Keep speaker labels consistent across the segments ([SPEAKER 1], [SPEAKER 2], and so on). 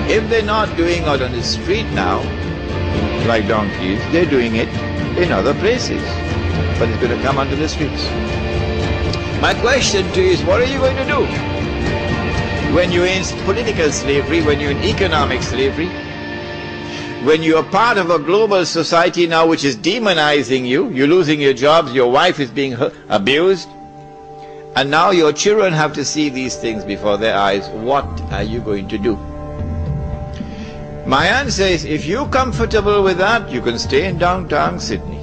[SPEAKER 1] If they're not doing it on the street now, like donkeys, they're doing it in other places. But it's going to come onto the streets. My question to you is, what are you going to do when you're in political slavery, when you're in economic slavery, when you're part of a global society now which is demonizing you, you're losing your jobs, your wife is being abused, and now your children have to see these things before their eyes? What are you going to do? My answer is, if you're comfortable with that, you can stay in downtown Sydney.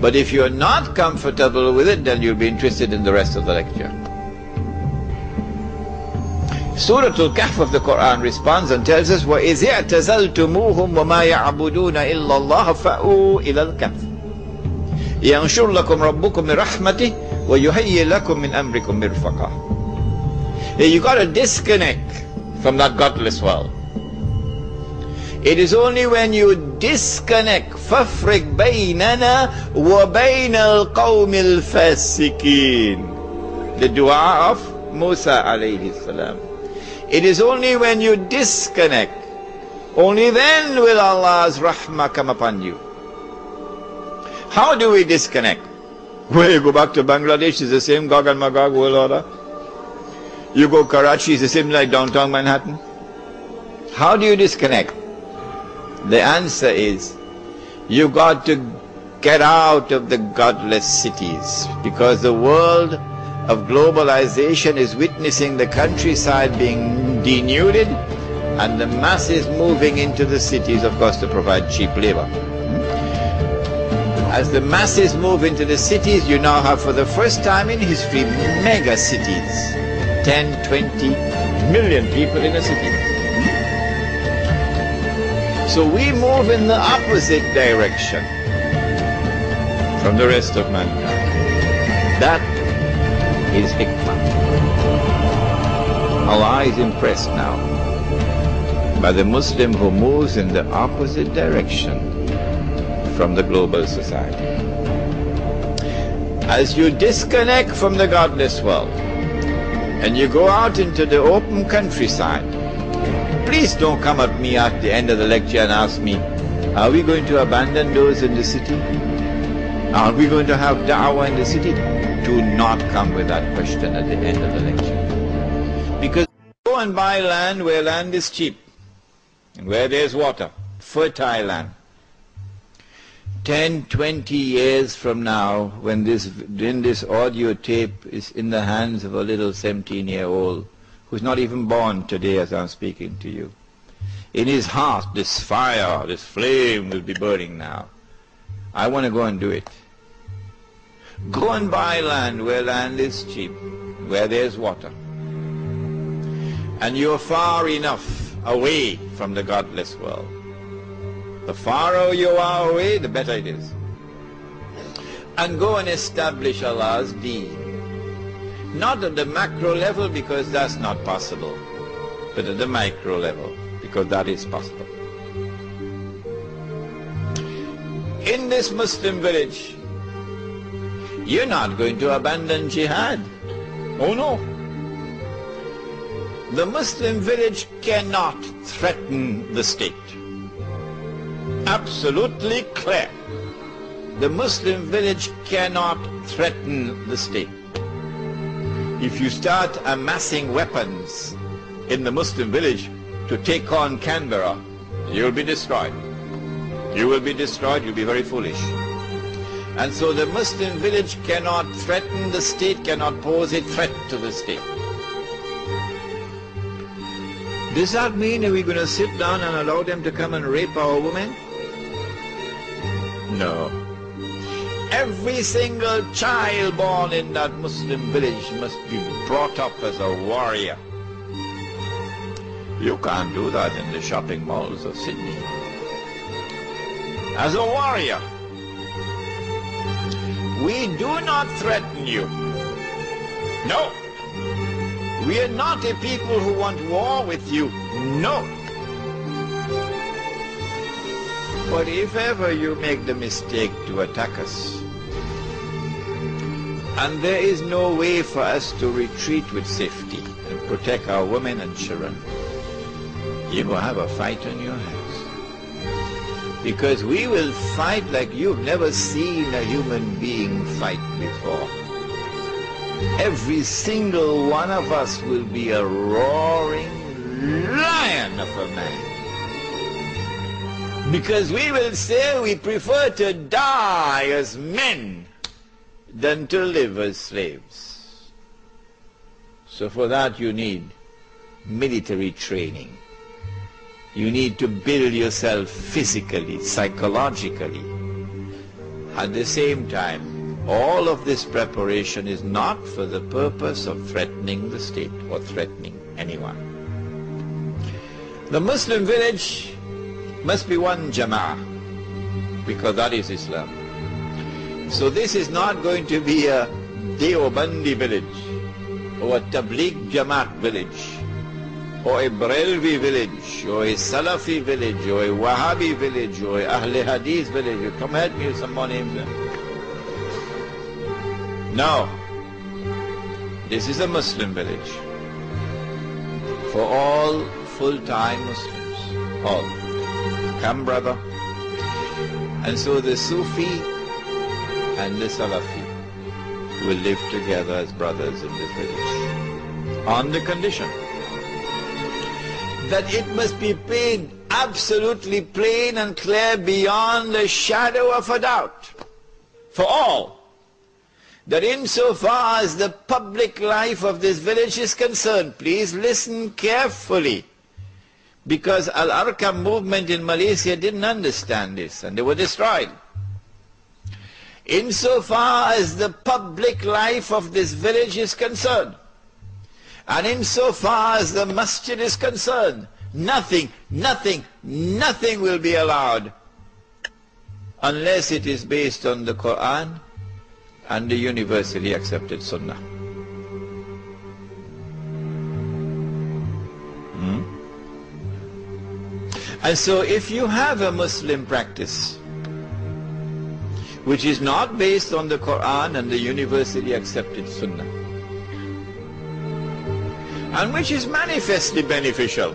[SPEAKER 1] But if you're not comfortable with it, then you'll be interested in the rest of the lecture. Surah Al-Kahf of the Quran responds and tells us, وَإِذِ اعْتَزَلْتُمُوهُمْ وَمَا يَعْبُدُونَ إِلَّا اللَّهَ فَأْوُوا إِلَى الْكَهْفِ يَنْشُرْ لَكُمْ رَبُّكُمْ مِنْ رَحْمَتِهِ وَيُهَيِّئْ لَكُمْ مِنْ أَمْرِكُمْ مِرْفَقًا. You got to disconnect from that godless world. It is only when you disconnect, فَافْرِقْ بَيْنَنَا وَبَيْنَ الْقَوْمِ الْفَاسِقِينَ, the dua of Musa alayhi salam. It is only when you disconnect, only then will Allah's rahmah come upon you. How do we disconnect? Well, you go back to Bangladesh, it's the same Gog and Magog world order. You go Karachi, it's the same like downtown Manhattan. How do you disconnect? The answer is, you got to get out of the godless cities, because the world of globalization is witnessing the countryside being denuded and the masses moving into the cities, of course, to provide cheap labor. As the masses move into the cities, you now have, for the first time in history, mega cities. 10, 20 million people in a city. So we move in the opposite direction from the rest of mankind. That is hikmah. Allah is impressed now by the Muslim who moves in the opposite direction from the global society. As you disconnect from the godless world and you go out into the open countryside, please don't come at me at the end of the lecture and ask me, are we going to abandon those in the city? Are we going to have da'wah in the city? Do not come with that question at the end of the lecture. Because go and buy land where land is cheap and where there's water, fertile land. 10, 20 years from now, when this audio tape is in the hands of a little 17-year-old who's not even born today as I'm speaking to you, in his heart this fire, this flame will be burning now. I want to go and do it. Go and buy land where land is cheap, where there's water. And you're far enough away from the godless world. The farther you are away, the better it is. And go and establish Allah's deen. Not at the macro level, because that's not possible, but at the micro level, because that is possible. In this Muslim village, you're not going to abandon jihad. Oh no. The Muslim village cannot threaten the state. Absolutely clear. The Muslim village cannot threaten the state. If you start amassing weapons in the Muslim village to take on Canberra, you'll be destroyed. You will be destroyed, you'll be very foolish. And so the Muslim village cannot threaten the state, cannot pose a threat to the state. Does that mean that we're going to sit down and allow them to come and rape our women? No. Every single child born in that Muslim village must be brought up as a warrior. You can't do that in the shopping malls of Sydney. As a warrior. We do not threaten you. No. We are not a people who want war with you. No. But if ever you make the mistake to attack us, and there is no way for us to retreat with safety, protect our women and children, you're going to have a fight on your hands. Because we will fight like you've never seen a human being fight before. Every single one of us will be a roaring lion of a man. Because we will say we prefer to die as men than to live as slaves. So for that you need military training. You need to build yourself physically, psychologically. At the same time, all of this preparation is not for the purpose of threatening the state or threatening anyone. The Muslim village must be one jama'ah, because that is Islam. So this is not going to be a Deobandi village, or a Tabligh Jamaat village, or a Barelvi village, or a Salafi village, or a Wahhabi village, or a Ahle Hadith village. Come help me with some more names there. No. This is a Muslim village. For all full-time Muslims. All. Come, brother. And so the Sufi and the Salafi will live together as brothers in this village. On the condition that it must be made absolutely plain and clear beyond a shadow of a doubt for all that insofar as the public life of this village is concerned, please listen carefully, because Al-Arqam movement in Malaysia didn't understand this and they were destroyed. Insofar as the public life of this village is concerned, and insofar as the masjid is concerned, nothing will be allowed unless it is based on the Quran and the universally accepted Sunnah. And so if you have a Muslim practice which is not based on the Quran and the universally accepted Sunnah, and which is manifestly beneficial,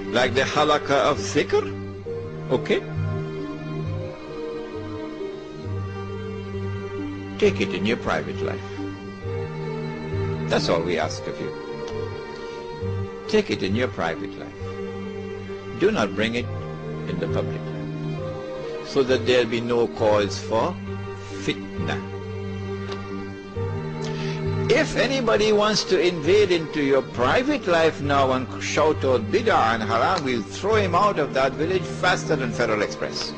[SPEAKER 1] like the halaqah of zikr, okay? Take it in your private life. That's all we ask of you. Take it in your private life. Do not bring it in the public life, so that there will be no cause for fitna. If anybody wants to invade into your private life now and shout out bid'ah and haram, we'll throw him out of that village faster than Federal Express.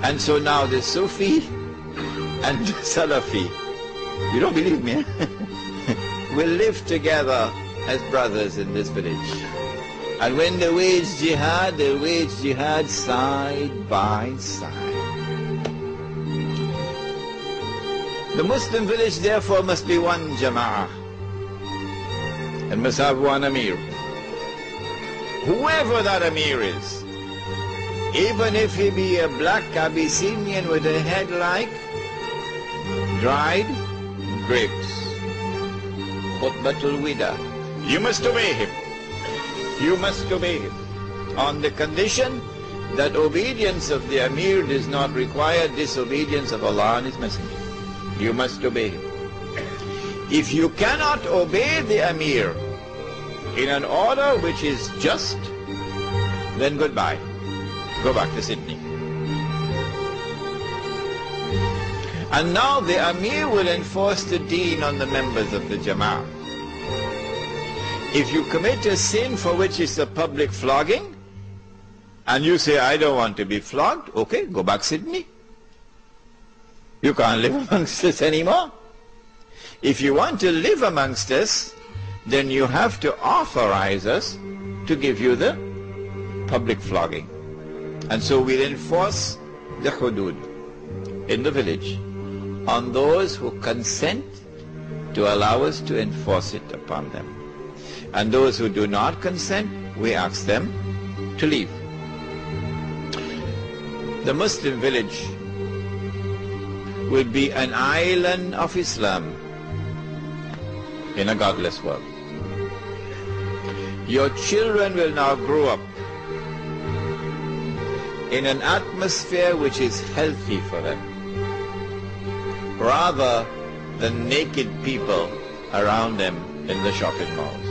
[SPEAKER 1] And so now the Sufi and the Salafi, you don't believe me, will live together as brothers in this village. And when they wage jihad, they'll wage jihad side by side. The Muslim village therefore must be one jama'ah and must have one amir. Whoever that amir is, even if he be a black Abyssinian with a head like dried grapes, khutbatul wida, you must obey him. You must obey him on the condition that obedience of the amir does not require disobedience of Allah and His Messenger. You must obey him. If you cannot obey the amir in an order which is just, then goodbye. Go back to Sydney. And now the amir will enforce the deen on the members of the Jama'ah. If you commit a sin for which is a public flogging, and you say, I don't want to be flogged, okay, go back Sydney. You can't live amongst us anymore. If you want to live amongst us, then you have to authorize us to give you the public flogging. And so we'll enforce the hudud in the village on those who consent to allow us to enforce it upon them. And those who do not consent, we ask them to leave. The Muslim village will be an island of Islam in a godless world. Your children will now grow up in an atmosphere which is healthy for them, rather than naked people around them in the shopping malls.